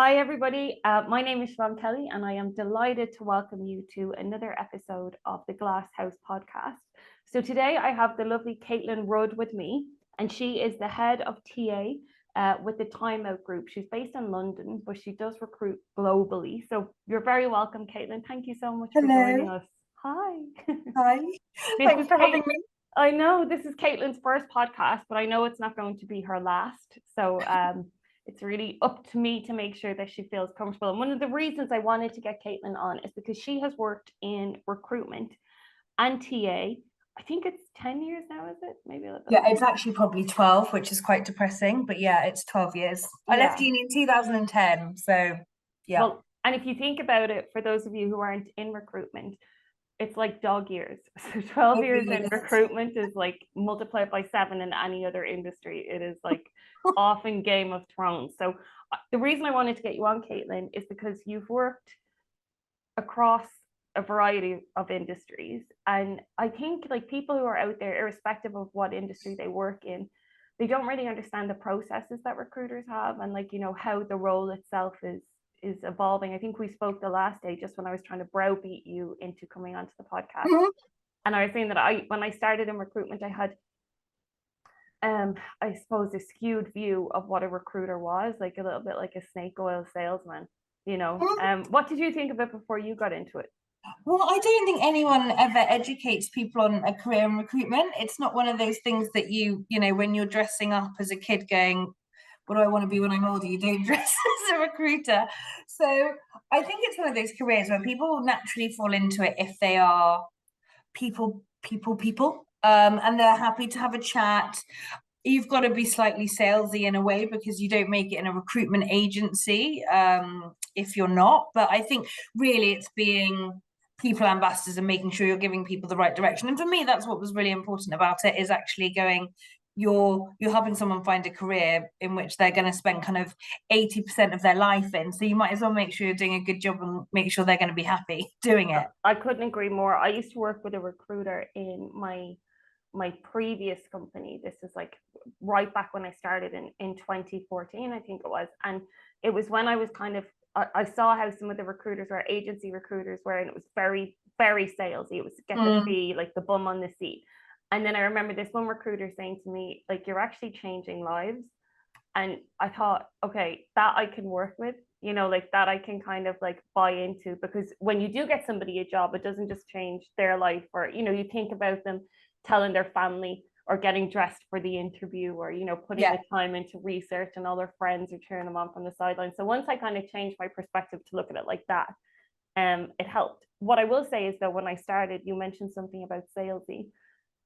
Hi, everybody. My name is Siobhan Kelly, and I am delighted to welcome you to another episode of the Glass House podcast. So today I have the lovely Caitlin Rudd with me, and she is the head of TA with the Time Out Group. She's based in London, but she does recruit globally. So you're very welcome, Caitlin. Thank you so much for joining us. Hi. Hi. Thanks for having me. I know this is Caitlin's first podcast, but I know it's not going to be her last. So it's really up to me to make sure that she feels comfortable. And one of the reasons I wanted to get Caitlin on is because she has worked in recruitment and TA. I think it's 10 years now, is it? Maybe a little bit. Yeah, it's actually probably 12, which is quite depressing. But yeah, it's 12 years. I left uni in 2010. So yeah. Well, and if you think about it, for those of you who aren't in recruitment, it's like dog years. So 12 years in recruitment is like multiplied by 7 in any other industry. It is like often Game of Thrones. So the reason I wanted to get you on, Caitlin, is because you've worked across a variety of industries. And I think like people who are out there, irrespective of what industry they work in, they don't really understand the processes that recruiters have and like, you know, how the role itself is evolving. I think we spoke the last day just when I was trying to browbeat you into coming onto the podcast. Mm-hmm. And I was saying that when I started in recruitment, I had I suppose a skewed view of what a recruiter was, like a little bit like a snake oil salesman, you know. What did you think of it before you got into it? Well, I don't think anyone ever educates people on a career in recruitment. It's not one of those things that you know, when you're dressing up as a kid going, what do I want to be when I'm older? You don't dress as a recruiter. So I think it's one of those careers where people naturally fall into it if they are people, and they're happy to have a chat. You've got to be slightly salesy in a way because you don't make it in a recruitment agency if you're not. But I think really it's being people ambassadors and making sure you're giving people the right direction. And for me, that's what was really important about it, is actually going, you're helping someone find a career in which they're going to spend kind of 80% of their life in. So you might as well make sure you're doing a good job and make sure they're going to be happy doing it. I couldn't agree more. I used to work with a recruiter in my previous company. This is like right back when I started in 2014, I think it was. And it was when I was kind of, I saw how some of the recruiters were agency recruiters were, and it was very, very salesy. It was get the fee, like the bum on the seat. And then I remember this one recruiter saying to me, like, you're actually changing lives. And I thought, okay, that I can work with, you know, like that I can kind of like buy into, because when you do get somebody a job, it doesn't just change their life, or, you know, you think about them telling their family or getting dressed for the interview, or, you know, putting the time into research, and all their friends are cheering them on from the sidelines. So once I kind of changed my perspective to look at it like that, it helped. What I will say is that when I started, you mentioned something about salesy.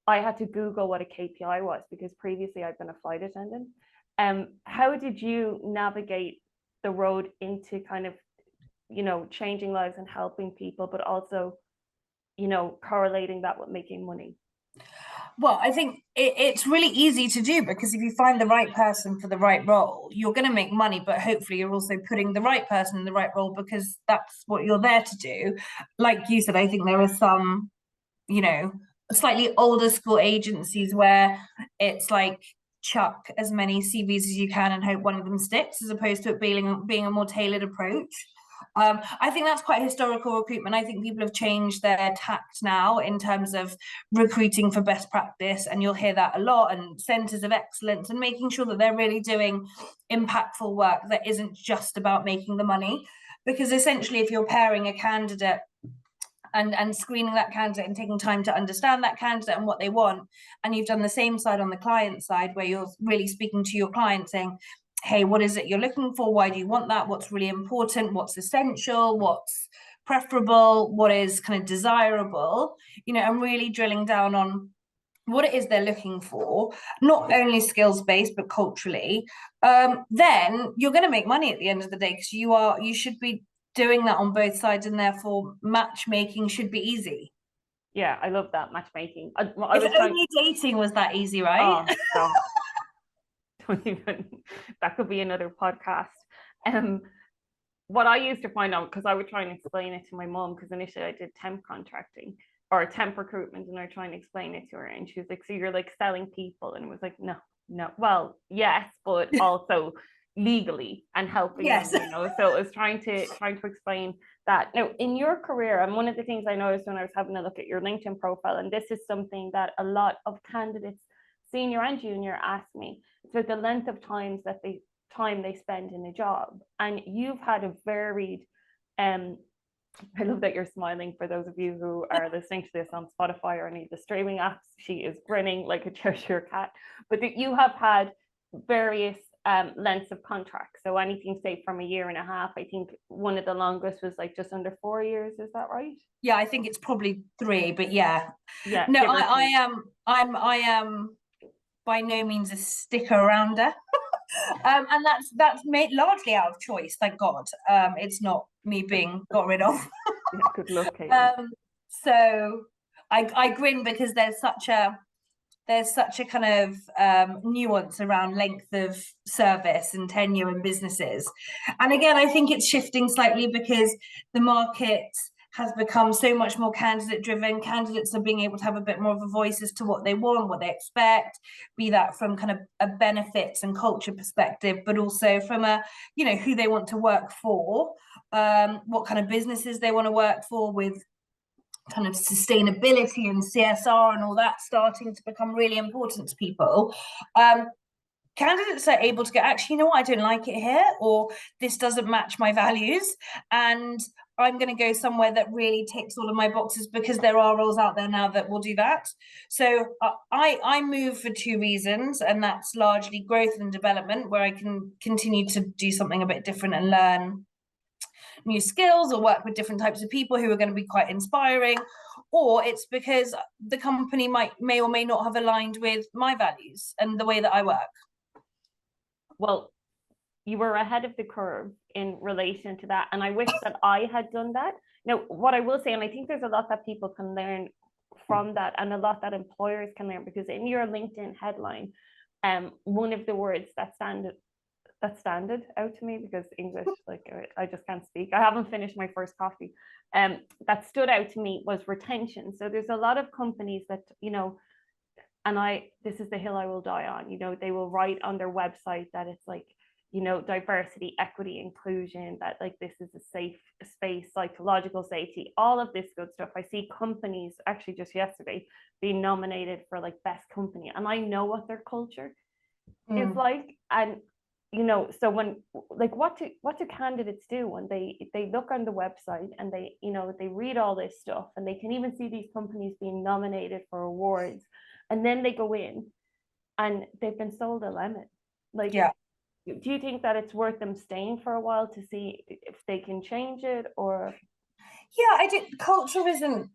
I had to Google what a KPI was, because previously I'd been a flight attendant. How did you navigate the road into kind of, you know, changing lives and helping people, but also, you know, correlating that with making money? Well, I think it's really easy to do, because if you find the right person for the right role, you're going to make money, but hopefully you're also putting the right person in the right role, because that's what you're there to do. Like you said, I think there are some, you know, slightly older school agencies where it's like chuck as many CVs as you can and hope one of them sticks, as opposed to it being a more tailored approach. I think that's quite historical recruitment. I think people have changed their tact now in terms of recruiting for best practice, and you'll hear that a lot, and centres of excellence, and making sure that they're really doing impactful work that isn't just about making the money. Because essentially, if you're pairing a candidate and screening that candidate and taking time to understand that candidate and what they want, and you've done the same side on the client side, where you're really speaking to your client saying, hey, what is it you're looking for? Why do you want that? What's really important? What's essential? What's preferable? What is kind of desirable? You know, and really drilling down on what it is they're looking for, not only skills-based, but culturally. Then you're going to make money at the end of the day, because you should be doing that on both sides, and therefore matchmaking should be easy. Yeah, I love that, matchmaking. If only dating was that easy, right? Oh, don't even, that could be another podcast. What I used to find out, because I would try and explain it to my mom, because initially I did temp contracting or temp recruitment, and I try and explain it to her, and she was like, so you're like selling people? And it was like, no, well, yes, but also legally and helping Yes. them, so it was trying to explain that. Now in your career, and one of the things I noticed when I was having a look at your LinkedIn profile, and this is something that a lot of candidates, senior and junior, ask me, it's about the length of time they spend in a job, and you've had a varied I love that you're smiling. For those of you who are listening to this on Spotify or any of the streaming apps, she is grinning like a Cheshire cat. But that you have had various lengths of contracts. So anything, say, from a year and a half. I think one of the longest was like just under 4 years. Is that right? Yeah, I think it's probably 3, but yeah. Yeah. No, I am by no means a sticker arounder. And that's made largely out of choice, thank God. It's not me being got rid of. Yeah, good luck, Caitlin. So I grin because there's such a kind of nuance around length of service and tenure in businesses. And again, I think it's shifting slightly because the market has become so much more candidate driven. Candidates are being able to have a bit more of a voice as to what they want, what they expect, be that from kind of a benefits and culture perspective, but also from a, who they want to work for, what kind of businesses they want to work for, with kind of sustainability and CSR and all that starting to become really important to people. Candidates are able to go, actually, what, I don't like it here, or this doesn't match my values, and I'm going to go somewhere that really ticks all of my boxes, because there are roles out there now that will do that. So I move for 2 reasons, and that's largely growth and development, where I can continue to do something a bit different and learn new skills or work with different types of people who are going to be quite inspiring, or it's because the company may or may not have aligned with my values and the way that I work. Well, you were ahead of the curve in relation to that, and I wish that I had done that. Now, what I will say, and I think there's a lot that people can learn from that, and a lot that employers can learn, because in your LinkedIn headline, one of the words that standed out to me, because English, like, I just can't speak. I haven't finished my first coffee. That stood out to me was retention. So there's a lot of companies that, and this is the hill I will die on, they will write on their website that it's like, diversity, equity, inclusion, that like this is a safe space, psychological safety, all of this good stuff. I see companies actually just yesterday being nominated for like best company, and I know what their culture is like. And so when, like, what do candidates do when they look on the website and they read all this stuff, and they can even see these companies being nominated for awards, and then they go in and they've been sold a lemon? Like, yeah. Do you think that it's worth them staying for a while to see if they can change it? Or yeah, I think culture isn't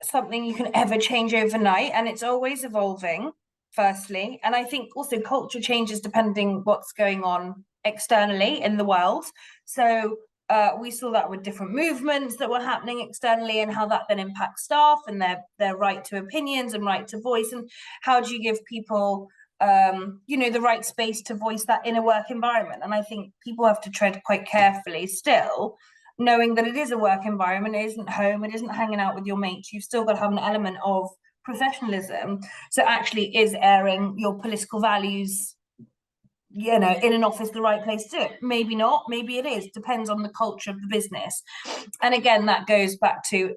something you can ever change overnight, and it's always evolving, firstly. And I think also culture changes depending what's going on externally in the world. So we saw that with different movements that were happening externally, and how that then impacts staff and their right to opinions and right to voice, and how do you give people the right space to voice that in a work environment. And I think people have to tread quite carefully still, knowing that it is a work environment, it isn't home, it isn't hanging out with your mates. You've still got to have an element of professionalism. So actually, is airing your political values, in an office, the right place to do it? Maybe not, maybe it is, depends on the culture of the business. And again, that goes back to,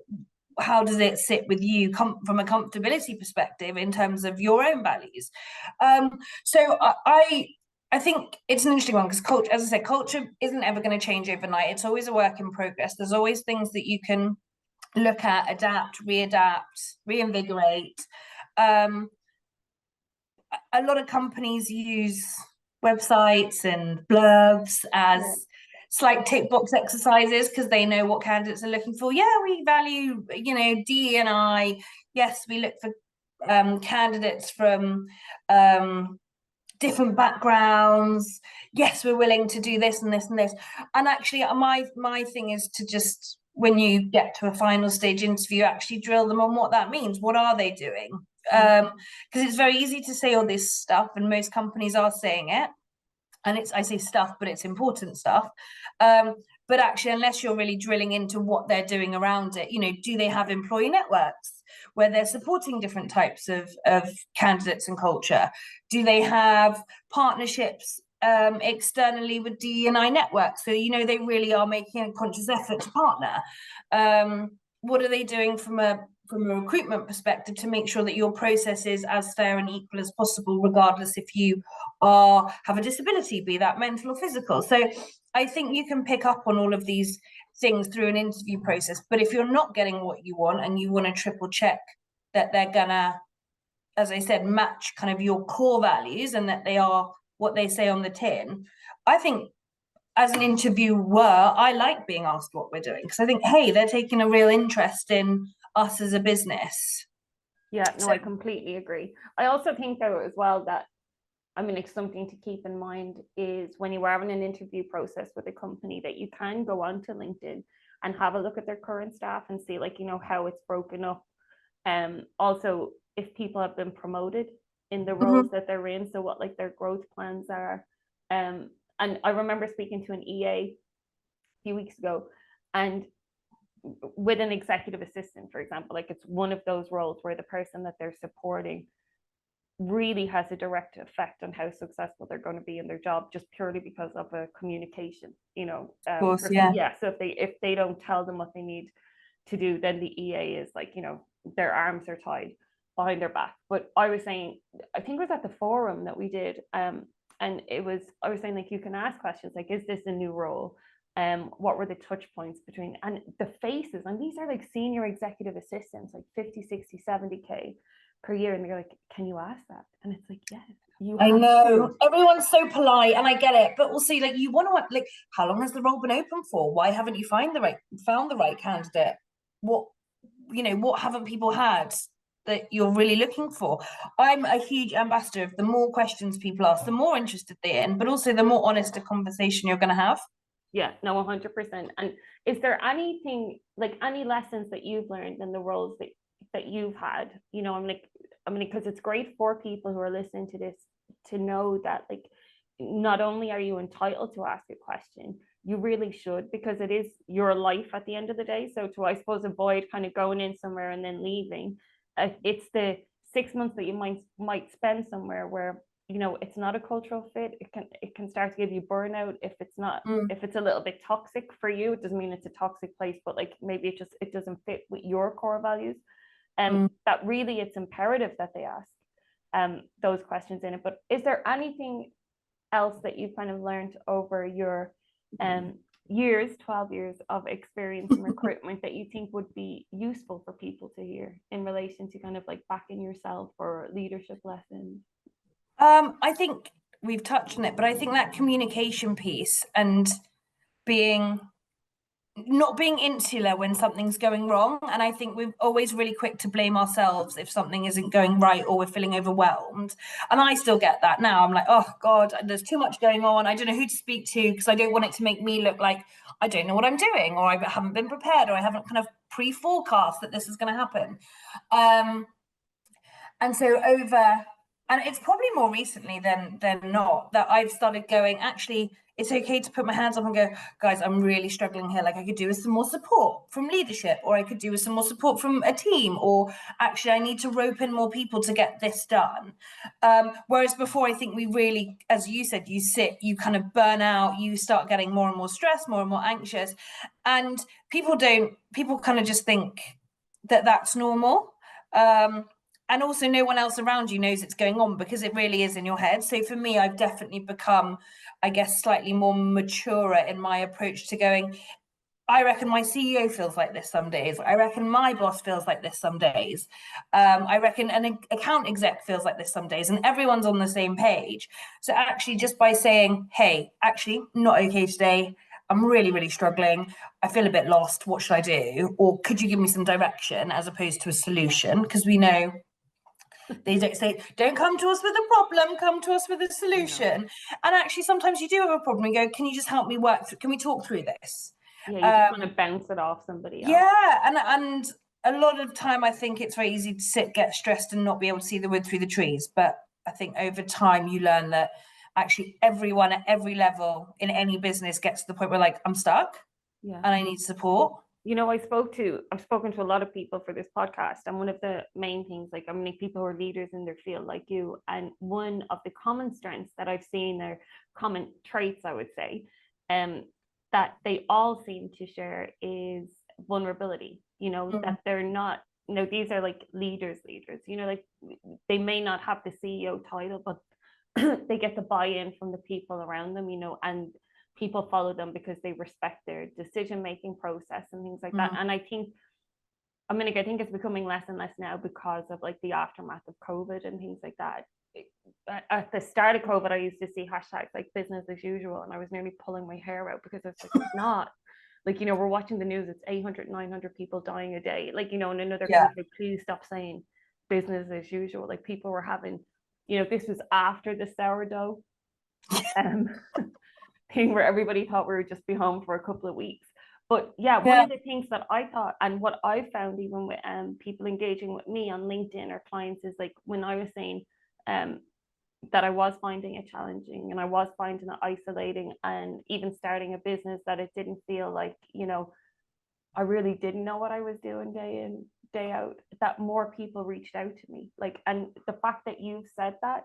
how does it sit with you from a comfortability perspective in terms of your own values? So I think it's an interesting one, because culture, as I said, culture isn't ever going to change overnight. It's always a work in progress. There's always things that you can look at, adapt, readapt, reinvigorate. A lot of companies use websites and blurbs as slight tick box exercises, because they know what candidates are looking for. Yeah, we value, DE&I. Yes, we look for candidates from different backgrounds. Yes, we're willing to do this and this and this. And actually, my thing is to just, when you get to a final stage interview, actually drill them on what that means. What are they doing? Because it's very easy to say all this stuff, and most companies are saying it. And I say stuff, but it's important stuff. But actually, unless you're really drilling into what they're doing around it, do they have employee networks where they're supporting different types of candidates and culture? Do they have partnerships externally with D&I networks, so they really are making a conscious effort to partner. What are they doing from a recruitment perspective to make sure that your process is as fair and equal as possible, regardless if you have a disability, be that mental or physical? So I think you can pick up on all of these things through an interview process, but if you're not getting what you want and you want to triple check that they're gonna, as I said, match kind of your core values and that they are what they say on the tin, I think as an interviewer, I like being asked what we're doing, because I think, hey, they're taking a real interest in us as a business. Yeah, no, I completely agree. I also think though as well that, I mean, like, something to keep in mind is when you are having an interview process with a company, that you can go onto LinkedIn and have a look at their current staff and see, like, how it's broken up. Also, if people have been promoted in the roles that they're in, so what like their growth plans are. And I remember speaking to an EA a few weeks ago, and with an executive assistant, for example, like, it's one of those roles where the person that they're supporting really has a direct effect on how successful they're going to be in their job, just purely because of a communication, Of course, yeah. So if they don't tell them what they need to do, then the EA is like, their arms are tied behind their back. But I was saying, I think it was at the forum that we did, and I was saying, like, you can ask questions like, is this a new role? What were the touch points between, and the faces, and these are like senior executive assistants, like 50, 60, 70K per year, and they're like, can you ask that? And it's like, yes, you have. I know to. Everyone's so polite, and I get it, but also, like, you want to, like, how long has the role been open for? Why haven't you found the right candidate? What haven't people had that you're really looking for? I'm a huge ambassador of the more questions people ask, the more interested they're in, but also the more honest a conversation you're going to have. Yeah, no, 100%. And is there anything, like, any lessons that you've learned in the roles that you've had? Because it's great for people who are listening to this to know that, like, not only are you entitled to ask a question, you really should, because it is your life at the end of the day. So to, I suppose, avoid kind of going in somewhere and then leaving, it's the 6 months that you might spend somewhere where it's not a cultural fit. It can start to give you burnout if it's not, if it's a little bit toxic for you. It doesn't mean it's a toxic place, but like, maybe it doesn't fit with your core values. That really, it's imperative that they ask those questions in it. But is there anything else that you've kind of learned over your 12 years of experience in recruitment that you think would be useful for people to hear in relation to kind of like backing yourself or leadership lessons? I think we've touched on it, but I think that communication piece and not being insular when something's going wrong. And I think we're always really quick to blame ourselves if something isn't going right or we're feeling overwhelmed. And I still get that now. I'm like, oh God, there's too much going on. I don't know who to speak to, because I don't want it to make me look like I don't know what I'm doing, or I haven't been prepared, or I haven't kind of pre-forecast that this is going to happen. And so and it's probably more recently than not that I've started going, actually, it's okay to put my hands up and go, guys, I'm really struggling here. Like, I could do with some more support from leadership, or I could do with some more support from a team, or actually I need to rope in more people to get this done. Whereas before, I think we really, as you said, you kind of burn out, you start getting more and more stressed, more and more anxious. And people kind of just think that that's normal. And also no one else around you knows it's going on, because it really is in your head. So for me, I've definitely become, I guess, slightly more mature in my approach to going, I reckon my CEO feels like this some days. I reckon my boss feels like this some days. I reckon an account exec feels like this some days, and everyone's on the same page. So actually, just by saying, hey, actually, not okay today, I'm really, really struggling, I feel a bit lost, what should I do? Or could you give me some direction, as opposed to a solution? Because we know they don't say, don't come to us with a problem, come to us with a solution. And actually, sometimes you do have a problem and go, can you just help me work through, can we talk through this? Yeah, you just want to bounce it off somebody else. Yeah, and a lot of time, I think it's very easy to get stressed and not be able to see the wood through the trees. But I think over time, you learn that actually everyone at every level in any business gets to the point where, like, I'm stuck and I need support. I've spoken to a lot of people for this podcast, and one of the main things, like, I mean, people who are leaders in their field like you, and one of the common strengths that I've seen, or common traits, I would say, that they all seem to share is vulnerability. That they're not, these are like leaders, like, they may not have the CEO title, but they get the buy-in from the people around them, and people follow them because they respect their decision-making process and things like that. And I think it's becoming less and less now because of like the aftermath of COVID and things like that. At the start of COVID, I used to see hashtags like business as usual, and I was nearly pulling my hair out because it's like, it's not. Like, we're watching the news, it's 800, 900 people dying a day. Like, in another country, please stop saying business as usual. Like, people were having, this was after the sourdough thing where everybody thought we would just be home for a couple of weeks. But one of the things that I thought, and what I found even with people engaging with me on LinkedIn or clients, is like, when I was saying that I was finding it challenging and I was finding it isolating, and even starting a business, that it didn't feel like, I really didn't know what I was doing day in, day out, that more people reached out to me. Like, and the fact that you've said that,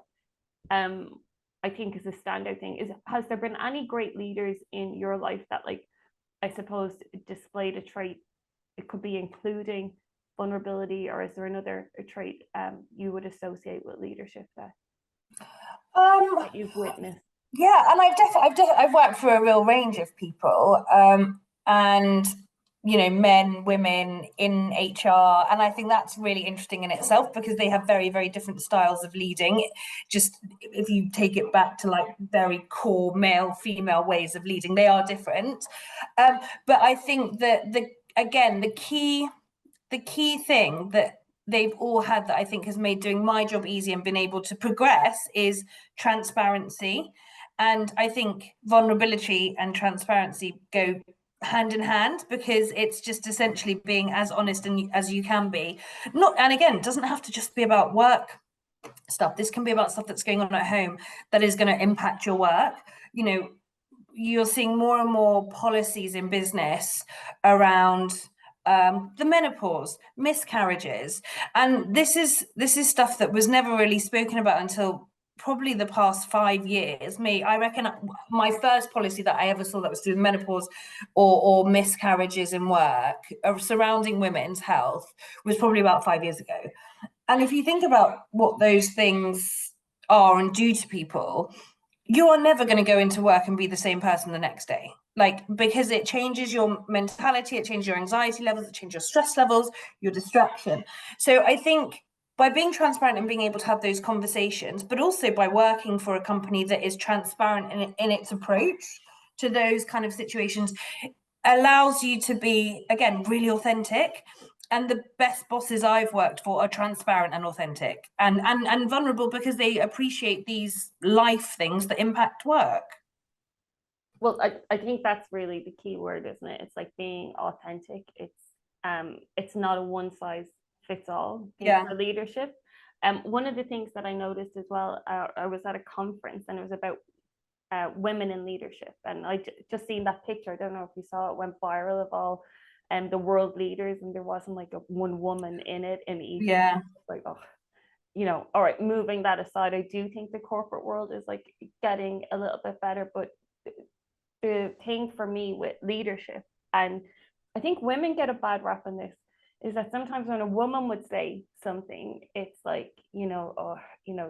I think is a standout thing. Has there been any great leaders in your life that, like, I suppose, displayed a trait? It could be including vulnerability, or is there another trait you would associate with leadership that you've witnessed? Yeah, and I've worked for a real range of people, and men, women in HR, and I think that's really interesting in itself, because they have very, very different styles of leading. Just if you take it back to like very core male, female ways of leading, they are different. But I think that the key thing that they've all had, that I think has made doing my job easy and been able to progress, is transparency. And I think vulnerability and transparency go hand in hand, because it's just essentially being as honest as you can be. And again, it doesn't have to just be about work stuff. This can be about stuff that's going on at home that is going to impact your work. You're seeing more and more policies in business around the menopause, miscarriages, and this is stuff that was never really spoken about until probably the past 5 years. I reckon my first policy that I ever saw that was to do with menopause or miscarriages in work, surrounding women's health, was probably about 5 years ago. And if you think about what those things are and do to people, you are never going to go into work and be the same person the next day. Like, because it changes your mentality, it changes your anxiety levels, it changes your stress levels, your distraction. So I think by being transparent and being able to have those conversations, but also by working for a company that is transparent in its approach to those kind of situations, allows you to be, again, really authentic. And the best bosses I've worked for are transparent and authentic and vulnerable, because they appreciate these life things that impact work. Well, I think that's really the key word, isn't it? It's like being authentic. It's not a one size fits all thing for leadership. One of the things that I noticed as well, I was at a conference, and it was about women in leadership, and I just seen that picture. I don't know if you saw it, went viral, of all the world leaders, and there wasn't like one woman in it in each. Like, oh, all right, moving that aside, I do think the corporate world is like getting a little bit better, but the thing for me with leadership, and I think women get a bad rap on this, is that sometimes when a woman would say something, it's like, oh,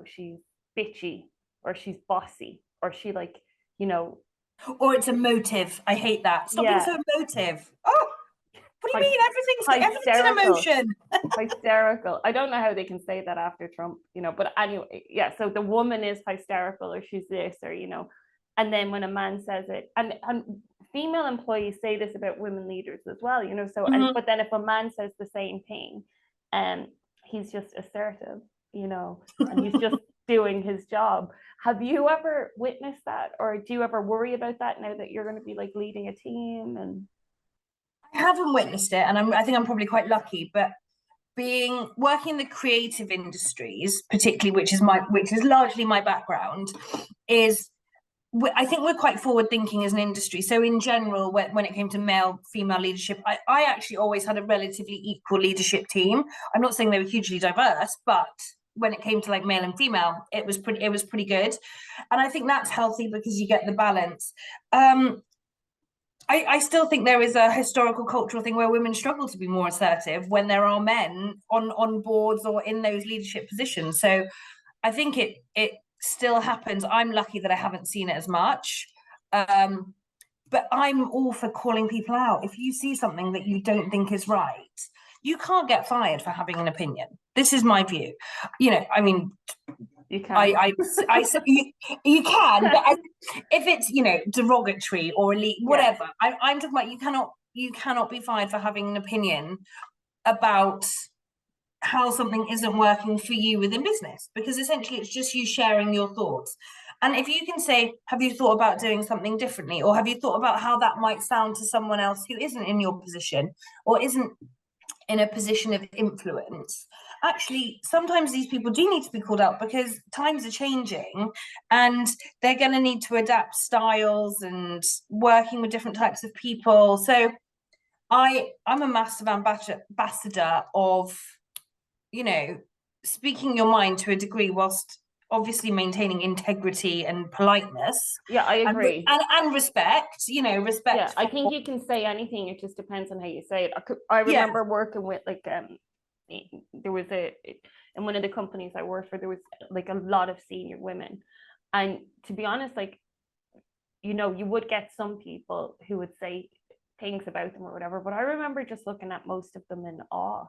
she's bitchy, or she's bossy, or she, like, or it's emotive. I hate that. Stop being so emotive. Oh, what do you mean? Everything's an emotion. Hysterical. I don't know how they can say that after Trump, but anyway, yeah. So the woman is hysterical, or she's this, or and then when a man says it, and female employees say this about women leaders as well, so but then if a man says the same thing, he's just assertive, and he's just doing his job. Have you ever witnessed that, or do you ever worry about that now that you're going to be like leading a team? And I haven't witnessed it, and I think I'm probably quite lucky, but working in the creative industries, particularly, which is largely my background, is I think we're quite forward thinking as an industry. So in general, when it came to male female leadership, I actually always had a relatively equal leadership team. I'm not saying they were hugely diverse, but when it came to like male and female, it was pretty good. And I think that's healthy because you get the balance. I still think there is a historical cultural thing where women struggle to be more assertive when there are men on boards or in those leadership positions. So I think it still happens. I'm lucky that I haven't seen it as much. But I'm all for calling people out. If you see something that you don't think is right, you can't get fired for having an opinion. This is my view. You know, I mean, You can. you can, but if it's, you know, derogatory or elite, whatever, I'm talking about you cannot be fired for having an opinion about how something isn't working for you within business, because essentially it's just you sharing your thoughts. And if you can say, have you thought about doing something differently, or have you thought about how that might sound to someone else who isn't in your position or isn't in a position of influence? Actually, sometimes these people do need to be called out because times are changing and they're going to need to adapt styles and working with different types of people. So I'm a massive ambassador of, you know, speaking your mind to a degree whilst obviously maintaining integrity and politeness. Yeah, I agree. And respect, you know, respect. Yeah, I think you can say anything. It just depends on how you say it. I remember working with like there was in one of the companies I worked for, there was like a lot of senior women, and to be honest, like, you know, you would get some people who would say things about them or whatever, but I remember just looking at most of them in awe,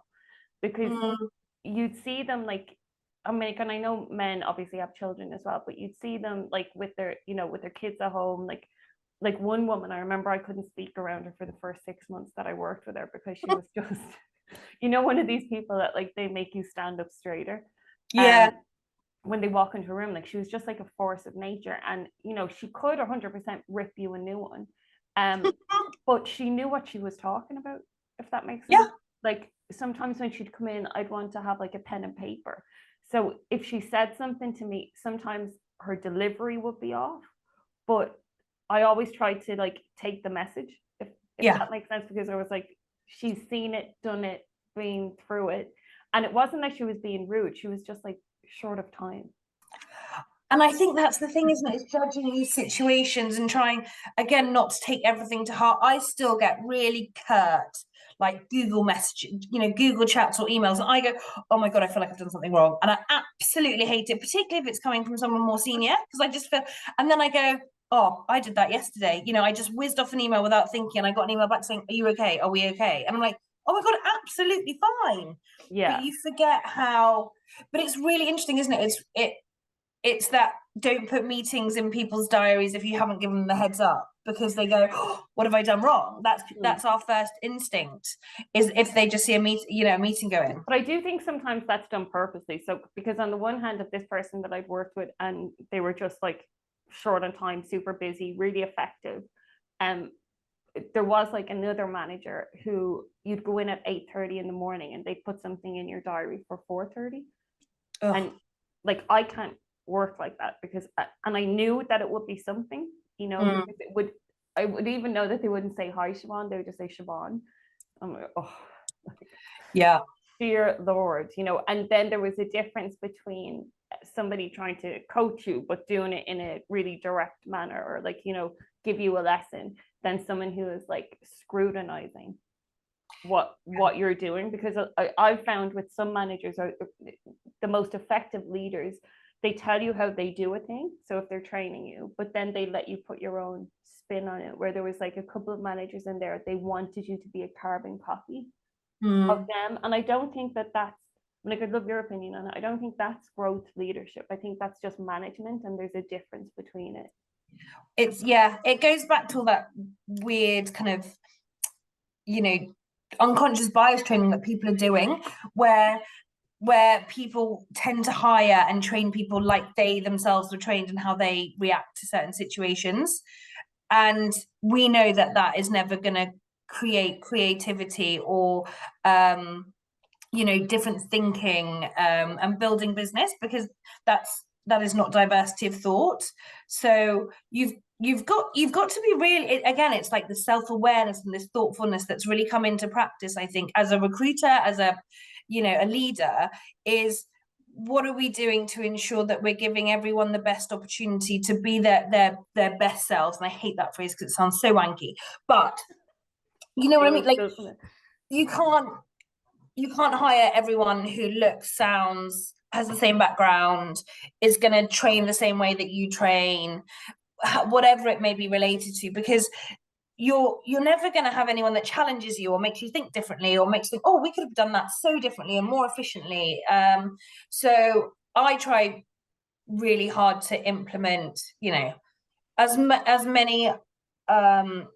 because you'd see them like, I mean, and I know men obviously have children as well, but you'd see them like with their, you know, with their kids at home, like one woman, I remember I couldn't speak around her for the first 6 months that I worked with her, because she was just, you know, one of these people that like they make you stand up straighter. Yeah. When they walk into a room, like she was just like a force of nature, and you know, she could 100% rip you a new one, but she knew what she was talking about, if that makes sense. Yeah. Like sometimes when she'd come in, I'd want to have like a pen and paper, so if she said something to me, sometimes her delivery would be off, but I always tried to like take the message, if that makes sense, because I was like, she's seen it, done it, been through it, and it wasn't that she was being rude, she was just like short of time. And I think that's the thing, isn't it? It's judging these situations and trying, again, not to take everything to heart. I still get really curt, like Google messages, you know, Google chats or emails. And I go, oh my God, I feel like I've done something wrong. And I absolutely hate it, particularly if it's coming from someone more senior, because I just feel, and then I go, oh, I did that yesterday. You know, I just whizzed off an email without thinking. And I got an email back saying, are you okay? Are we okay? And I'm like, oh my God, absolutely fine. Yeah. But you forget how, but it's really interesting, isn't it? It's that don't put meetings in people's diaries if you haven't given them the heads up, because they go, oh, what have I done wrong? That's our first instinct, is if they just see a meeting going. But I do think sometimes that's done purposely. So because on the one hand, of this person that I'd worked with, and they were just like short on time, super busy, really effective. There was like another manager who you'd go in at 8:30 in the morning and they'd put something in your diary for 4:30. And like, I can't work like that, because and I knew that it would be something, you know, because I would even know that they wouldn't say hi Siobhan, they would just say Siobhan. I'm like, oh yeah, dear Lord, you know. And then there was a difference between somebody trying to coach you but doing it in a really direct manner, or like, you know, give you a lesson, than someone who is like scrutinizing what you're doing. Because I've found with some managers, are the most effective leaders, they tell you how they do a thing, so if they're training you, but then they let you put your own spin on it, where there was like a couple of managers in there, they wanted you to be a carbon copy of them. And I don't think that that's, like, I'd love your opinion on it, I don't think that's growth leadership, I think that's just management, and there's a difference between it. It goes back to all that weird kind of, you know, unconscious bias training that people are doing, where people tend to hire and train people like they themselves were trained, and how they react to certain situations. And we know that that is never going to create creativity or you know, different thinking and building business, because that's not diversity of thought. So you've got to be really, again, it's like the self-awareness and this thoughtfulness that's really come into practice, I think, as a recruiter, as a a leader, is what are we doing to ensure that we're giving everyone the best opportunity to be their best selves? And I hate that phrase because it sounds so wanky, but you know what I mean? Like, you can't hire everyone who looks, sounds, has the same background, is going to train the same way that you train, whatever it may be related to, because you're never going to have anyone that challenges you or makes you think differently or makes you think, oh, we could have done that so differently and more efficiently. So I try really hard to implement, as many kind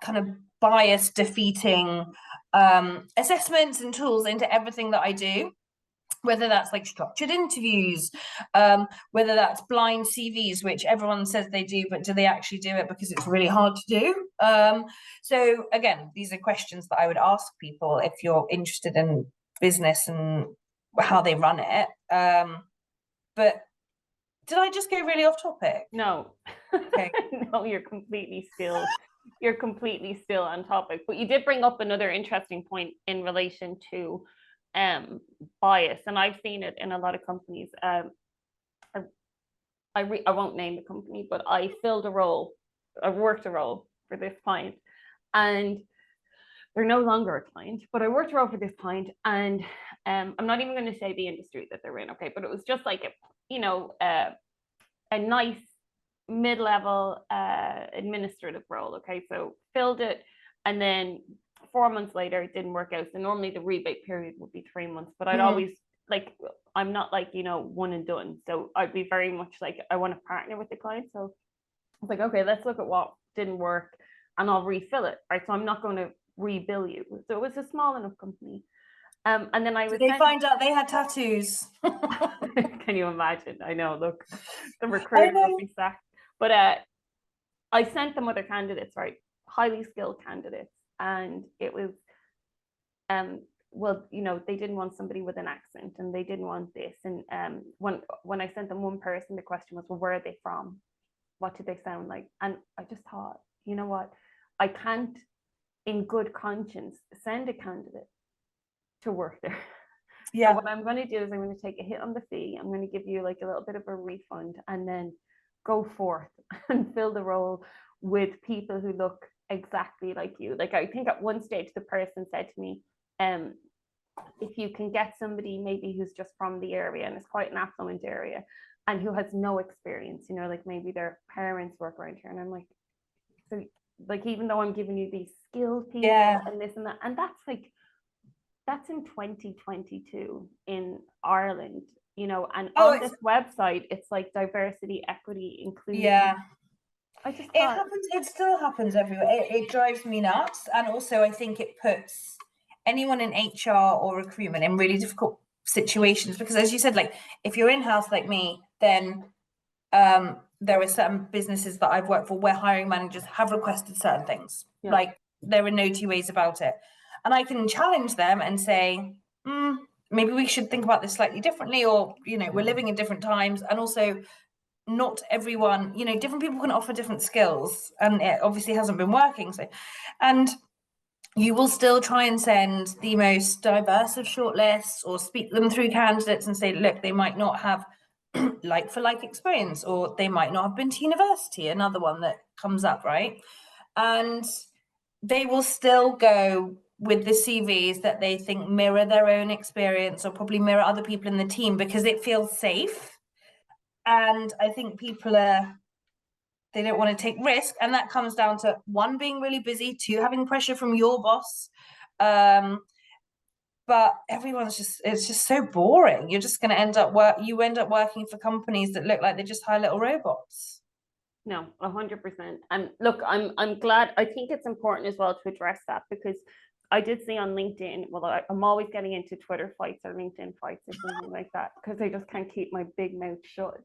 of bias defeating assessments and tools into everything that I do, whether that's like structured interviews, whether that's blind CVs, which everyone says they do, but do they actually do it? Because it's really hard to do. So again, these are questions that I would ask people if you're interested in business and how they run it. But did I just go really off topic? No. Okay. No, you're completely still on topic. But you did bring up another interesting point in relation to bias, and I've seen it in a lot of companies. I won't name the company, but I worked a role for this client, and they're no longer a client, but I worked a role for this client, and I'm not even going to say the industry that they're in, okay, but it was just like a nice mid-level administrative role, okay, so filled it, and then 4 months later it didn't work out. So normally the rebate period would be 3 months, but I'd always, like, I'm not like, one and done, so I'd be very much like, I want to partner with the client. So I was like, okay, let's look at what didn't work and I'll refill it, right? So I'm not going to rebill you. So it was a small enough company. And then Did they find out they had tattoos? Can you imagine? I know, look, the recruiter would be sacked. But I sent them other candidates, right? Highly skilled candidates. And it was, well, they didn't want somebody with an accent, and they didn't want this. And when I sent them one person, the question was, well, where are they from? What do they sound like? And I just thought, you know what? I can't, in good conscience, send a candidate to work there. Yeah. So what I'm going to do is I'm going to take a hit on the fee. I'm going to give you like a little bit of a refund, and then go forth and fill the role with people who look exactly like you. Like, I think at one stage the person said to me, if you can get somebody maybe who's just from the area, and it's quite an affluent area, and who has no experience, like maybe their parents work around here, and I'm like, so like, even though I'm giving you these skilled people, and this and that, and that's in 2022 in Ireland, and on this website it's like diversity, equity, inclusion. Yeah. It still happens everywhere. It drives me nuts. And also I think it puts anyone in HR or recruitment in really difficult situations, because as you said, like, if you're in-house like me, then there are certain businesses that I've worked for where hiring managers have requested certain things. Yeah. Like, there are no two ways about it. And I can challenge them and say, maybe we should think about this slightly differently, or, we're living in different times. And also, not everyone, different people can offer different skills, and it obviously hasn't been working. So, and you will still try and send the most diverse of shortlists, or speak them through candidates and say, look, they might not have like for like experience, or they might not have been to university, another one that comes up, right? And they will still go with the CVs that they think mirror their own experience, or probably mirror other people in the team, because it feels safe. And I think people they don't want to take risk, and that comes down to, one, being really busy, two, having pressure from your boss. But it's just so boring. You're just going to end up working for companies that look like they just hire little robots. No, 100%. And look, I'm glad. I think it's important as well to address that, because I did see on LinkedIn, well, I'm always getting into Twitter fights or LinkedIn fights or something like that, because I just can't keep my big mouth shut.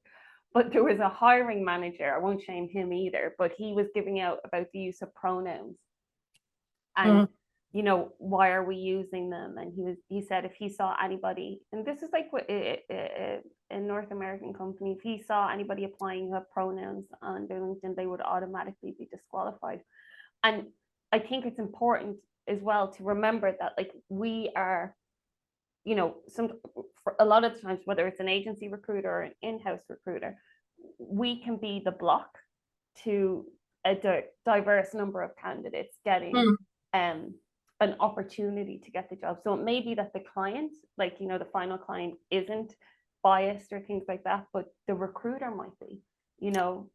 But there was a hiring manager, I won't shame him either, but he was giving out about the use of pronouns. And you know, why are we using them? And he said if he saw anybody, and this is like a North American company, if he saw anybody applying who have pronouns on their LinkedIn, they would automatically be disqualified. And I think it's important as well to remember that, like, we are, you know, for a lot of the times, whether it's an agency recruiter or an in-house recruiter, we can be the block to a diverse number of candidates getting an opportunity to get the job. So it may be that the client, like, you know, the final client isn't biased or things like that, but the recruiter might be, you know.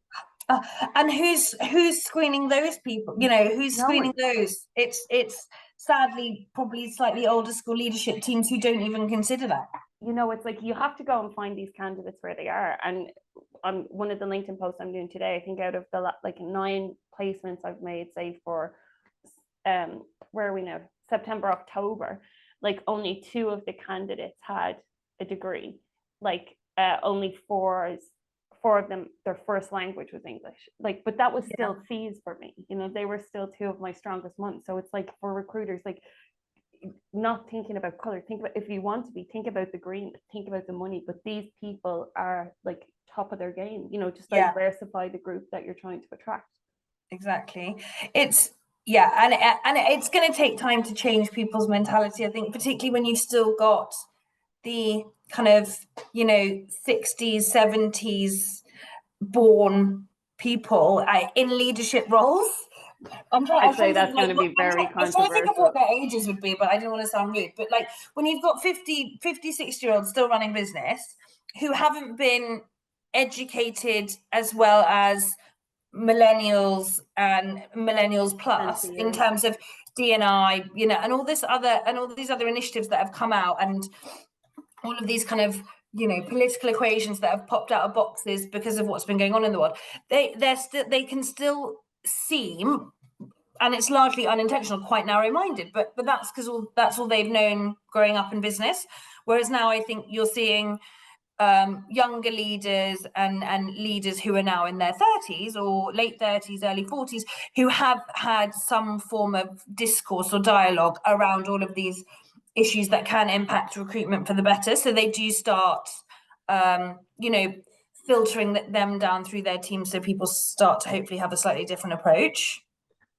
And who's screening those people? You know, who's screening those? It's sadly probably slightly older school leadership teams who don't even consider that. You know, it's like you have to go and find these candidates where they are. And on one of the LinkedIn posts I'm doing today, I think out of the like 9 placements I've made, say for where are we now? September, October, like only 2 of the candidates had a degree. Like only 4 of them, their first language was English. Like, but that was still fees for me. You know, they were still 2 of my strongest months. So it's like for recruiters, like, not thinking about color, think about, if you want to be, think about the green, think about the money. But these people are like top of their game, you know, just diversify the group that you're trying to attract. Exactly. It's and it's going to take time to change people's mentality, I think, particularly when you've still got the kind of, you know, 60s 70s born people in leadership roles. I'd say that's going to be very controversial. I'm trying to think of what their ages would be, but I didn't want to sound rude. But like when you've got 50, 60-year-olds still running business who haven't been educated as well as millennials and millennials plus in terms of D&I, you know, and all these other initiatives that have come out, and all of these kind of, you know, political equations that have popped out of boxes because of what's been going on in the world, they can still seem, and it's largely unintentional, quite narrow-minded, but that's because that's all they've known growing up in business. Whereas now I think you're seeing younger leaders and leaders who are now in their 30s or late 30s, early 40s, who have had some form of discourse or dialogue around all of these issues that can impact recruitment for the better. So they do start, you know, filtering them down through their team, so people start to hopefully have a slightly different approach.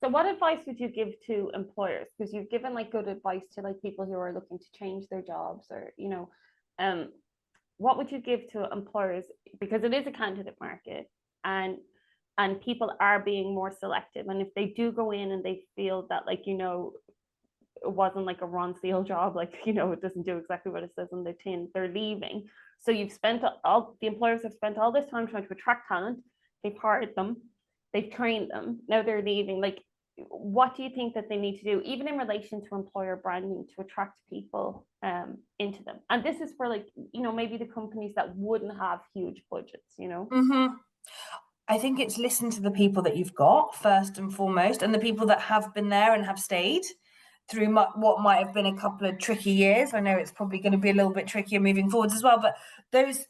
So what advice would you give to employers? Because you've given like good advice to like people who are looking to change their jobs, or, you know, what would you give to employers? Because it is a candidate market, and people are being more selective. And if they do go in and they feel that, like, you know, it wasn't like a Ron Seal job, like, you know, it doesn't do exactly what it says on the tin, they're leaving. So you've spent the employers have spent all this time trying to attract talent. They've hired them, they've trained them, now they're leaving. Like, what do you think that they need to do, even in relation to employer branding, to attract people into them? And this is for, like, you know, maybe the companies that wouldn't have huge budgets, you know. I think it's listen to the people that you've got first and foremost, and the people that have been there and have stayed through what might have been a couple of tricky years. I know it's probably going to be a little bit trickier moving forwards as well, but those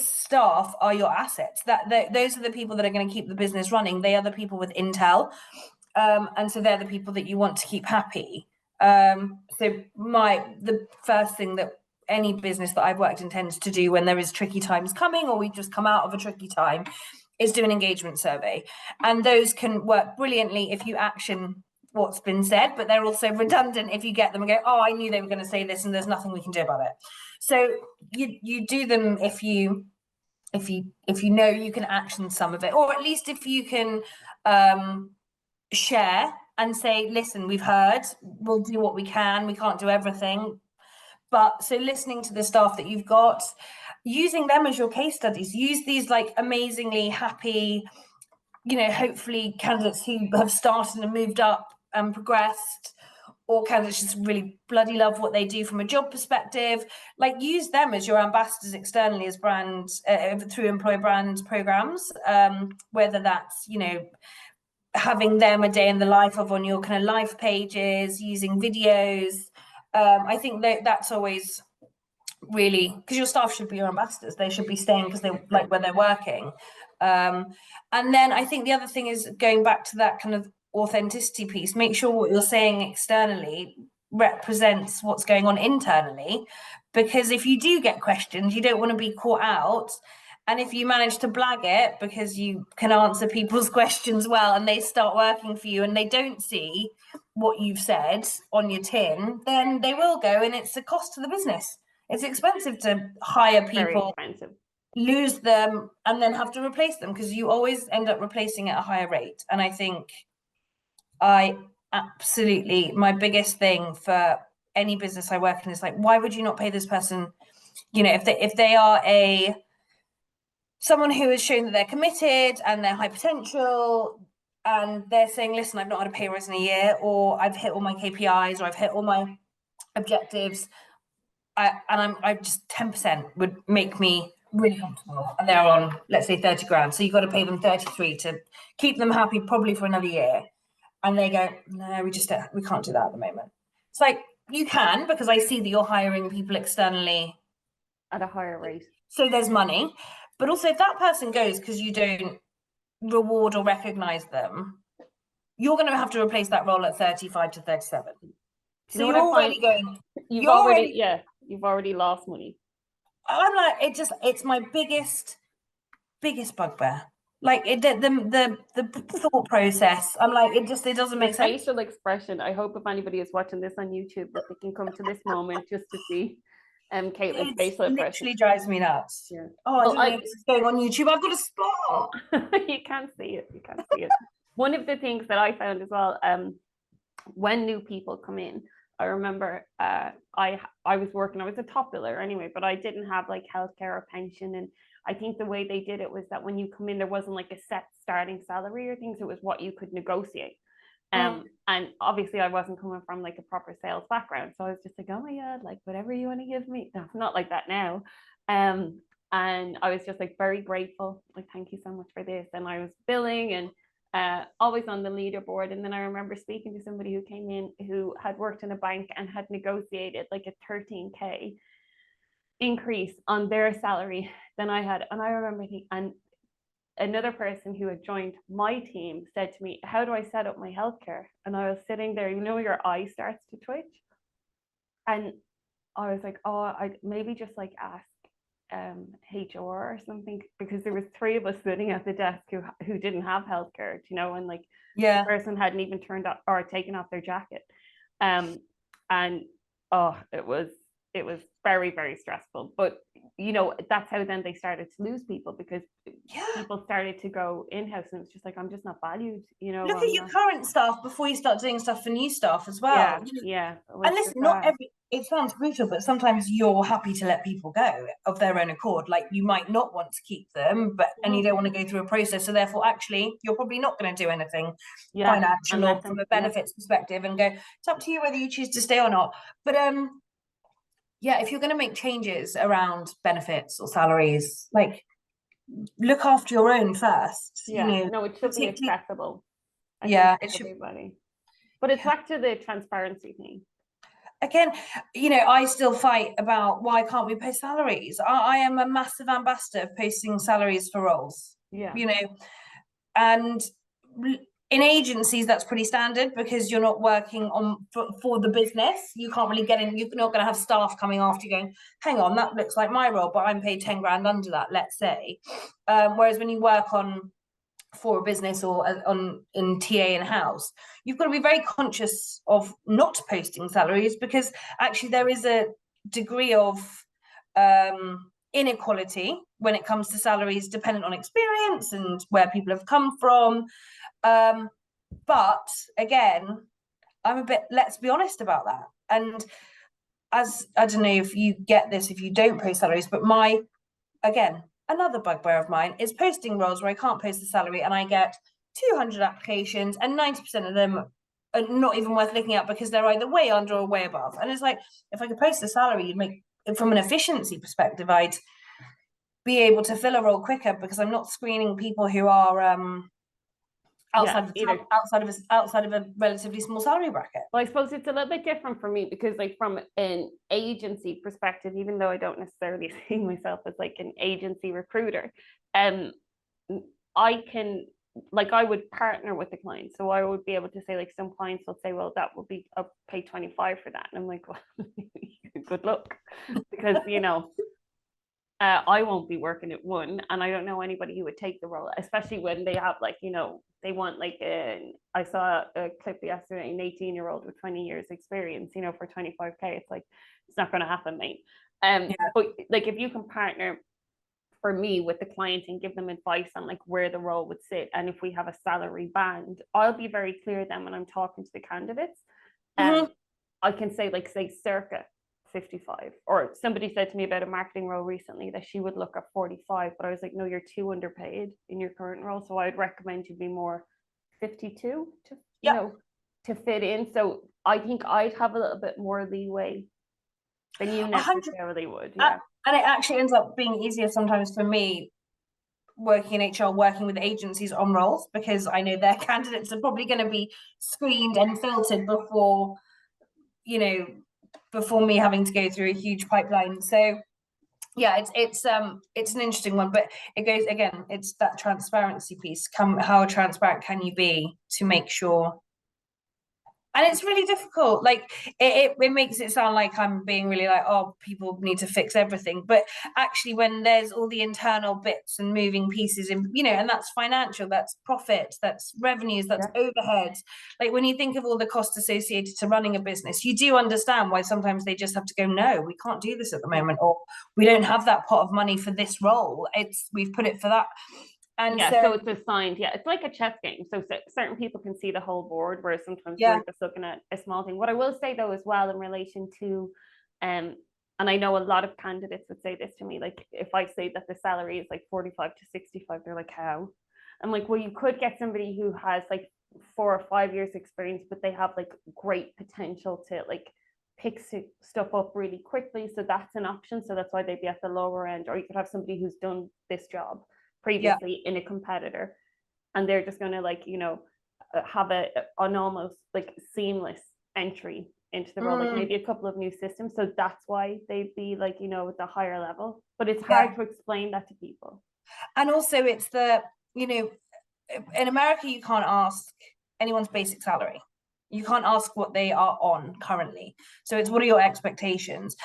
staff are your assets. Those are the people that are going to keep the business running. They are the people with intel. And so they're the people that you want to keep happy. So the first thing that any business that I've worked in tends to do when there is tricky times coming, or we just come out of a tricky time, is do an engagement survey. And those can work brilliantly if you action what's been said, but they're also redundant if you get them and go, oh, I knew they were going to say this and there's nothing we can do about it. So you do them if you know you can action some of it, or at least if you can share and say, listen, we've heard, we'll do what we can, we can't do everything. But so listening to the staff that you've got, using them as your case studies, use these like amazingly happy, you know, hopefully candidates who have started and moved up and progressed, or candidates just really bloody love what they do from a job perspective. Like, use them as your ambassadors externally as brands through employer brand programs, whether that's, you know, having them a day in the life of on your kind of life pages, using videos. I think that's always really, because your staff should be your ambassadors. They should be staying because they like where they're working. And then I think the other thing is going back to that kind of authenticity piece. Make sure what you're saying externally represents what's going on internally, because if you do get questions, you don't want to be caught out. And if you manage to blag it because you can answer people's questions well and they start working for you and they don't see what you've said on your tin, then they will go, and it's a cost to the business. It's expensive to hire Very people, expensive. lose them, and then have to replace them, because you always end up replacing at a higher rate. And I think I absolutely, my biggest thing for any business I work in is like, why would you not pay this person? You know, if they are someone who has shown that they're committed and they're high potential, and they're saying, listen, I've not had a pay rise in a year, or I've hit all my KPIs, or I've hit all my objectives, I just 10% would make me really comfortable, and they're on, let's say, 30 grand. So you've got to pay them 33 to keep them happy, probably for another year. And they go, no, we can't do that at the moment. It's like, you can, because I see that you're hiring people externally At a higher rate. so there's money. But also, if that person goes because you don't reward or recognize them, you're going to have to replace that role at 35 to 37. So you're already going, you've already lost money. I'm like, it's my biggest bugbear. Like the thought process. I'm like, it doesn't make sense. Facial expression. I hope if anybody is watching this on YouTube that they can come to this moment just to see Caitlin's facial expression. It literally drives me nuts. Yeah. Oh, well, I don't know if this is going on YouTube. I've got a spot. You can't see it. You can't see it. One of the things that I found as well, when new people come in, I remember I was working, I was a top biller anyway, but I didn't have like healthcare or pension. And I think the way they did it was that when you come in, there wasn't like a set starting salary or things. It was what you could negotiate. And obviously I wasn't coming from like a proper sales background. So I was just like, oh my God, like whatever you want to give me. No, not like that now. And I was just like very grateful. Like, thank you so much for this. And I was billing and always on the leaderboard. And then I remember speaking to somebody who came in who had worked in a bank and had negotiated like a 13K increase on their salary than I had. And I remember thinking, and another person who had joined my team said to me, how do I set up my healthcare? And I was sitting there, you know, your eye starts to twitch. And I was like, oh, I maybe just like ask HR or something, because there was 3 of us sitting at the desk who didn't have healthcare, you know, and like the person hadn't even turned up or taken off their jacket. And oh, it was very, very stressful. But you know, that's how then they started to lose people, because people started to go in-house and it's just like, I'm just not valued, you know. Look at your current staff before you start doing stuff for new staff as well. Yeah. And listen, not every, it sounds brutal, but sometimes you're happy to let people go of their own accord. Like, you might not want to keep them, but and you don't want to go through a process. So therefore, actually, you're probably not going to do anything financial or from a benefits perspective, and go, it's up to you whether you choose to stay or not. But yeah, if you're going to make changes around benefits or salaries, like, look after your own first. Yeah, you know, no, it should be accessible. It should. Everybody. But it's back to the transparency thing. Again, you know, I still fight about why can't we post salaries. I am a massive ambassador of posting salaries for roles. Yeah. You know, and in agencies that's pretty standard, because you're not working on for the business. You can't really get in. You're not going to have staff coming after you going, hang on, that looks like my role, but I'm paid 10 grand under that, let's say. Whereas when you work for a business or in TA in-house, you've got to be very conscious of not posting salaries, because actually there is a degree of inequality when it comes to salaries, dependent on experience and where people have come from. But again, I'm a bit, let's be honest about that. And as, I don't know if you get this, if you don't post salaries, but another bugbear of mine is posting roles where I can't post the salary, and I get 200 applications and 90% of them are not even worth looking at, because they're either way under or way above. And it's like, if I could post the salary, you'd make, from an efficiency perspective, I'd be able to fill a role quicker, because I'm not screening people who are outside of a relatively small salary bracket. Well, I suppose it's a little bit different for me, because like from an agency perspective, even though I don't necessarily see myself as like an agency recruiter, I can like I would partner with the client. So I would be able to say, like, some clients will say, well, that will be, I'll pay 25 for that. And I'm like, well, good luck. Because, I won't be working at one, and I don't know anybody who would take the role, especially when they have, like, they want, like, I saw a clip yesterday, an 18-year-old with 20 years experience, for 25K. It's like, it's not going to happen, mate. Yeah. But like, if you can partner for me with the client and give them advice on, like, where the role would sit, and if we have a salary band, I'll be very clear then when I'm talking to the candidates. I can say, like, say circa 55. Or somebody said to me about a marketing role recently that she would look at 45, but I was like, no, you're too underpaid in your current role, so I'd recommend you be more 52 to to fit in. So I think I'd have a little bit more leeway than you necessarily would. Yeah. And it actually ends up being easier sometimes for me working in HR, working with agencies on roles, because I know their candidates are probably going to be screened and filtered before me having to go through a huge pipeline. So yeah, it's an interesting one, but it goes again, it's that transparency piece. How transparent can you be to make sure? And it's really difficult. Like, it makes it sound like I'm being really like, oh, people need to fix everything. But actually, when there's all the internal bits and moving pieces, and that's financial, that's profit, that's revenues, that's overheads. Like, when you think of all the costs associated to running a business, you do understand why sometimes they just have to go, no, we can't do this at the moment, or we don't have that pot of money for this role. We've put it for that. And so it's assigned. Yeah, it's like a chess game. So certain people can see the whole board, whereas sometimes we're just looking at a small thing. What I will say, though, as well, in relation to, and I know a lot of candidates would say this to me, like, if I say that the salary is like 45 to 65, they're like, how? I'm like, well, you could get somebody who has like 4 or 5 years experience, but they have like great potential to, like, pick stuff up really quickly. So that's an option. So that's why they'd be at the lower end. Or you could have somebody who's done this job previously in a competitor, and they're just going to, like, have an almost like seamless entry into the role, like maybe a couple of new systems. So that's why they'd be, like, at the higher level, but it's hard to explain that to people. And also it's in America, you can't ask anyone's basic salary. You can't ask what they are on currently. So it's, what are your expectations?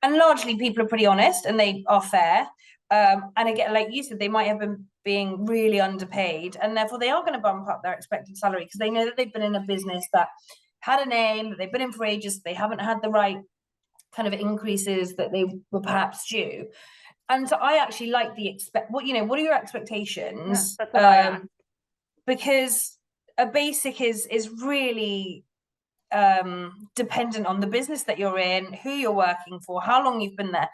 And largely people are pretty honest and they are fair. And again, like you said, they might have been being really underpaid, and therefore they are going to bump up their expected salary because they know that they've been in a business that had a name, that they've been in for ages, they haven't had the right kind of increases that they were perhaps due. And so I actually like what are your expectations? That's what I asked. Because a basic is really dependent on the business that you're in, who you're working for, how long you've been there.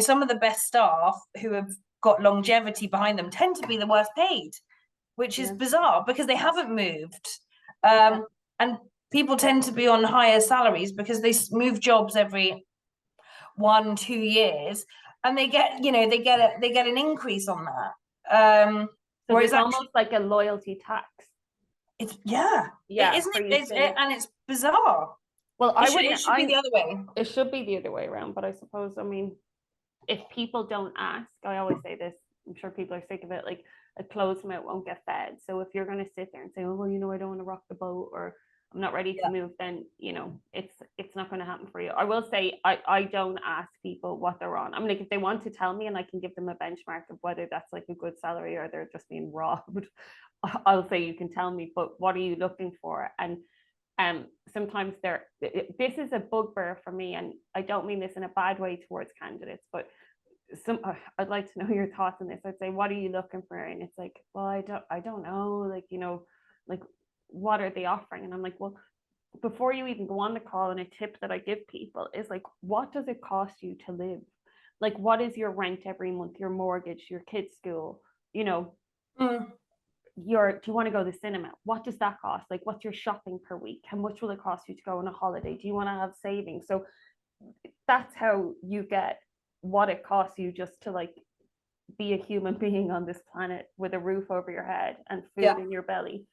Some of the best staff who have got longevity behind them tend to be the worst paid, which is bizarre because they haven't moved. And people tend to be on higher salaries because they move jobs every 1-2 years, and they get an increase on that. So it's almost like a loyalty tax. It's isn't it? And it's bizarre. Well, it should be the other way. It should be the other way around, but I suppose, if people don't ask, I always say this, I'm sure people are sick of it, like, a closed mouth won't get fed. So if you're going to sit there and say, oh, well, I don't want to rock the boat, or I'm not ready to move, then it's not going to happen for you. I will say I don't ask people what they're on. I'm like, if they want to tell me and I can give them a benchmark of whether that's like a good salary or they're just being robbed, I'll say, you can tell me, but what are you looking for? And sometimes this is a bugbear for me, and I don't mean this in a bad way towards candidates, but I'd like to know your thoughts on this. I'd say, what are you looking for? And it's like, well, I don't know, like, like, what are they offering? And I'm like, well, before you even go on the call, and a tip that I give people is, like, what does it cost you to live? Like, what is your rent every month, your mortgage, your kids' school, do you want to go to the cinema? What does that cost? Like, what's your shopping per week? How much will it cost you to go on a holiday? Do you want to have savings? So that's how you get what it costs you just to, like, be a human being on this planet with a roof over your head and food in your belly.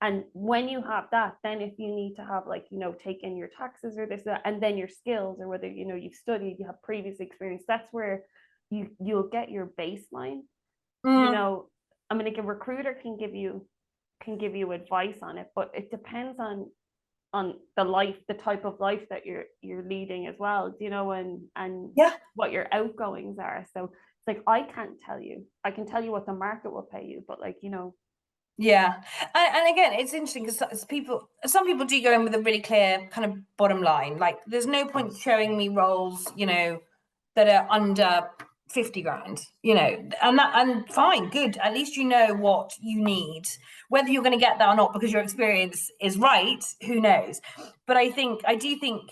And when you have that, then if you need to have, like, take in your taxes or this, that, and then your skills, or whether, you've studied, you have previous experience, that's where you'll get your baseline. Like, a recruiter can give you can give you advice on it, but it depends on the type of life that you're leading as well, you know, and Yeah. what your outgoings are. So it's like, I can't tell you. I can tell you what the market will pay you, but like, you know. Yeah, and again, it's interesting because some people do go in with a really clear kind of bottom line. Like, there's no point showing me roles, you know, that are under 50 grand, you know, and fine, good. At least you know what you need. Whether you're going to get that or not because your experience is right, who knows? But I do think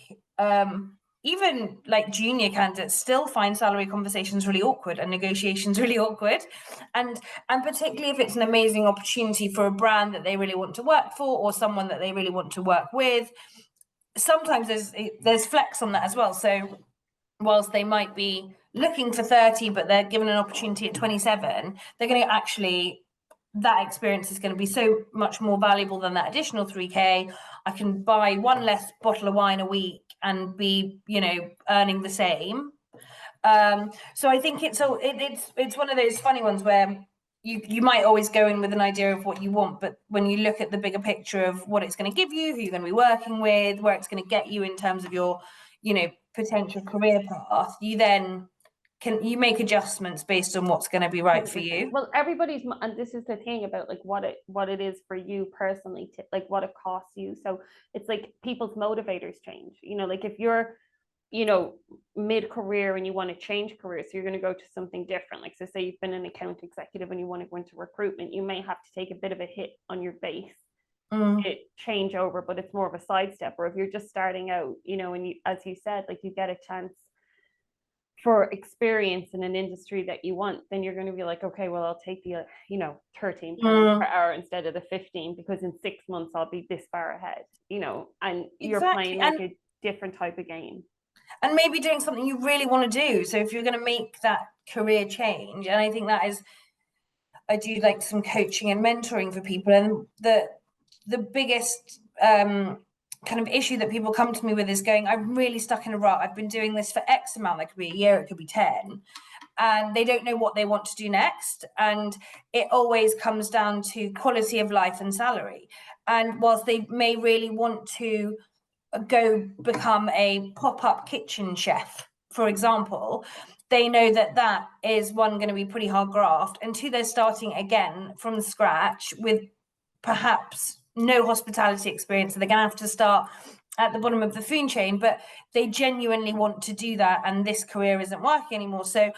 even like junior candidates still find salary conversations really awkward and negotiations really awkward, and particularly if it's an amazing opportunity for a brand that they really want to work for or someone that they really want to work with. Sometimes there's flex on that as well. So whilst they might be looking for 30 but they're given an opportunity at 27, they're going to actually, that experience is going to be so much more valuable than that additional 3k. I can buy one less bottle of wine a week and be, you know, earning the same. So I think it's one of those funny ones where you might always go in with an idea of what you want, but when you look at the bigger picture of what it's going to give you, who you're going to be working with, where it's going to get you in terms of your, you know, potential career path, you then you make adjustments based on what's going to be right for you. Well, everybody's, and this is the thing about like what it is for you personally, to like what it costs you. So it's like people's motivators change, you know, like if you're, you know, mid-career and you want to change careers, so you're going to go to something different. Like, so say you've been an account executive and you want to go into recruitment, you may have to take a bit of a hit on your base to change over, but it's more of a sidestep. Or if you're just starting out, you know, and you, as you said, like you get a chance for experience in an industry that you want, then you're going to be like, okay, well, I'll take the, you know, 13 pounds per hour instead of the 15, because in 6 months I'll be this far ahead, you know, and you're playing like a different type of game. And maybe doing something you really want to do. So if you're going to make that career change, and I think that is, I do like some coaching and mentoring for people, and the biggest kind of issue that people come to me with is going, I'm really stuck in a rut. I've been doing this for X amount. That could be a year, it could be 10, and they don't know what they want to do next. And it always comes down to quality of life and salary. And whilst they may really want to go become a pop-up kitchen chef, for example, they know that that is, one, going to be pretty hard graft, and two, they're starting again from scratch with perhaps no hospitality experience, so they're going to have to start at the bottom of the food chain, but they genuinely want to do that, and this career isn't working anymore. So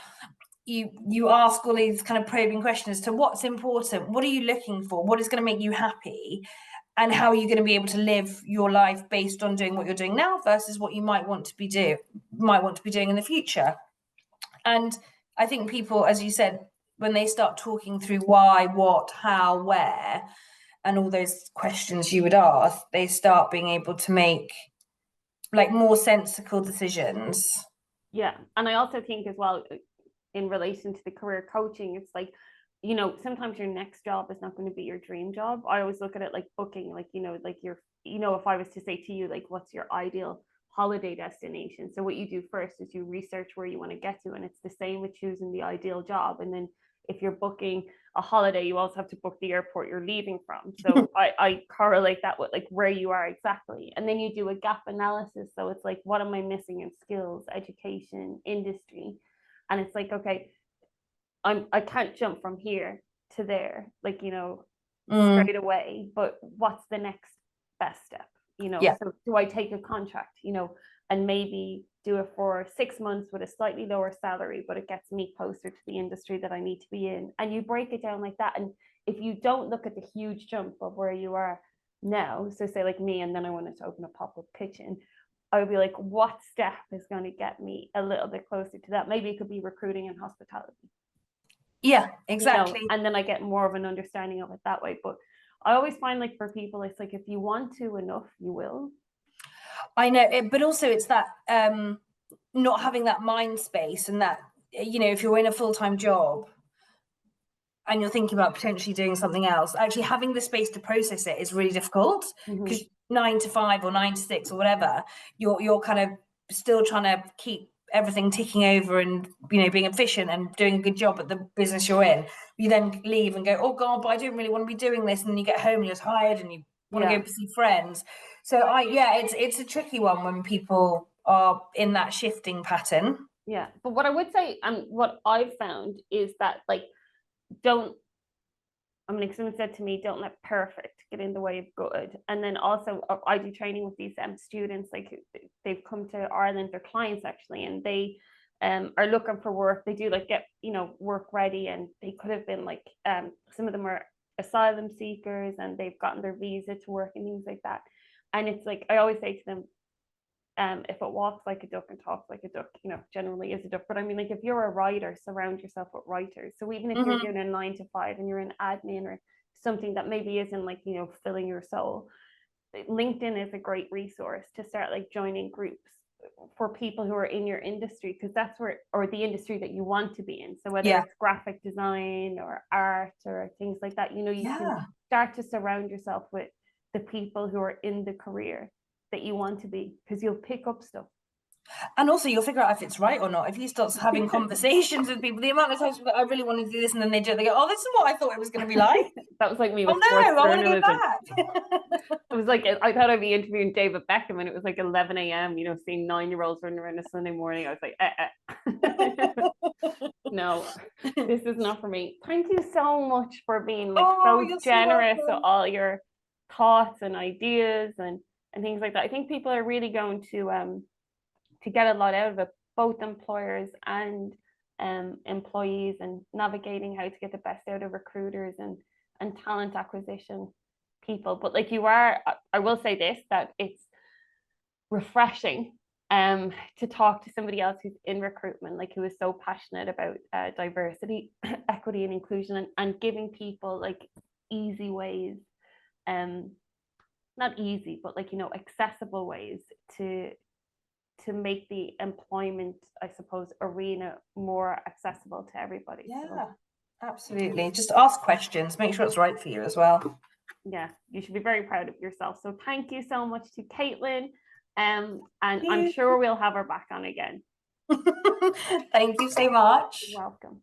you ask all these kind of probing questions to what's important, what are you looking for, what is going to make you happy, and how are you going to be able to live your life based on doing what you're doing now versus what you might want to be doing in the future. And I think people, as you said, when they start talking through why, what, how, where, and all those questions you would ask, they start being able to make like more sensible decisions. Yeah. And I also think as well, in relation to the career coaching, it's like, you know, sometimes your next job is not going to be your dream job. I always look at it like booking, like, you know, like you know, if I was to say to you, like, what's your ideal holiday destination? So what you do first is you research where you want to get to. And it's the same with choosing the ideal job. And then if you're booking a holiday, you also have to book the airport you're leaving from. So I correlate that with like where you are exactly. And then you do a gap analysis. So it's like, what am I missing in skills, education, industry? And it's like, okay, I can't jump from here to there, like, you know, straight away, but what's the next best step, you know? So do I take a contract, you know, and maybe do it for 6 months with a slightly lower salary, but it gets me closer to the industry that I need to be in? And you break it down like that. And if you don't look at the huge jump of where you are now, so say like me, and then I wanted to open a pop-up kitchen, I would be like, what step is going to get me a little bit closer to that? Maybe it could be recruiting and hospitality. Yeah, exactly. You know, and then I get more of an understanding of it that way. But I always find like for people, it's like, if you want to enough, you will. I know it, but also it's that not having that mind space, and that, you know, if you're in a full-time job and you're thinking about potentially doing something else, actually having the space to process it is really difficult, because 9 to 5 or 9 to 6 or whatever, you're kind of still trying to keep everything ticking over and, you know, being efficient and doing a good job at the business you're in, you then leave and go, oh God, but I don't really want to be doing this. And then you get home, you're tired and you want to go see friends. So it's a tricky one when people are in that shifting pattern. Yeah. But what I would say, what I've found is that, like, don't, I mean, someone said to me, don't let perfect get in the way of good. And then also, I do training with these students, like they've come to Ireland, they're clients actually, and they are looking for work. They do like get, you know, work ready, and they could have been like, some of them are asylum seekers and they've gotten their visa to work and things like that. And it's like, I always say to them, if it walks like a duck and talks like a duck, you know, generally is a duck. But I mean, like, if you're a writer, surround yourself with writers. So even if you're doing a 9 to 5 and you're in admin or something that maybe isn't like, you know, filling your soul, LinkedIn is a great resource to start like joining groups for people who are in your industry, because that's where, or the industry that you want to be in. So whether it's graphic design or art or things like that, you know, you can start to surround yourself with the people who are in the career that you want to be, because you'll pick up stuff. And also you'll figure out if it's right or not. If you start having conversations with people, the amount of times that I really want to do this and then they do it, they go, oh, this is what I thought it was going to be like. That was like me with sports journalism. I want to go back. It was like, I thought I'd be interviewing David Beckham and it was like 11 a.m, you know, seeing 9-year-olds running around a Sunday morning. I was like, no, this is not for me. Thank you so much for being like so generous with all your thoughts and ideas and things like that. I think people are really going to get a lot out of it, both employers and employees, and navigating how to get the best out of recruiters and talent acquisition people. But like, I will say this, that it's refreshing to talk to somebody else who's in recruitment, like who is so passionate about diversity, equity and inclusion, and giving people like easy ways, not easy, but like, you know, accessible ways to make the employment, I suppose, arena more accessible to everybody. Yeah, absolutely. Just ask questions, make sure it's right for you as well. Yeah, you should be very proud of yourself. So thank you so much to Caitlin, and I'm sure we'll have her back on again. Thank you so much. You're welcome.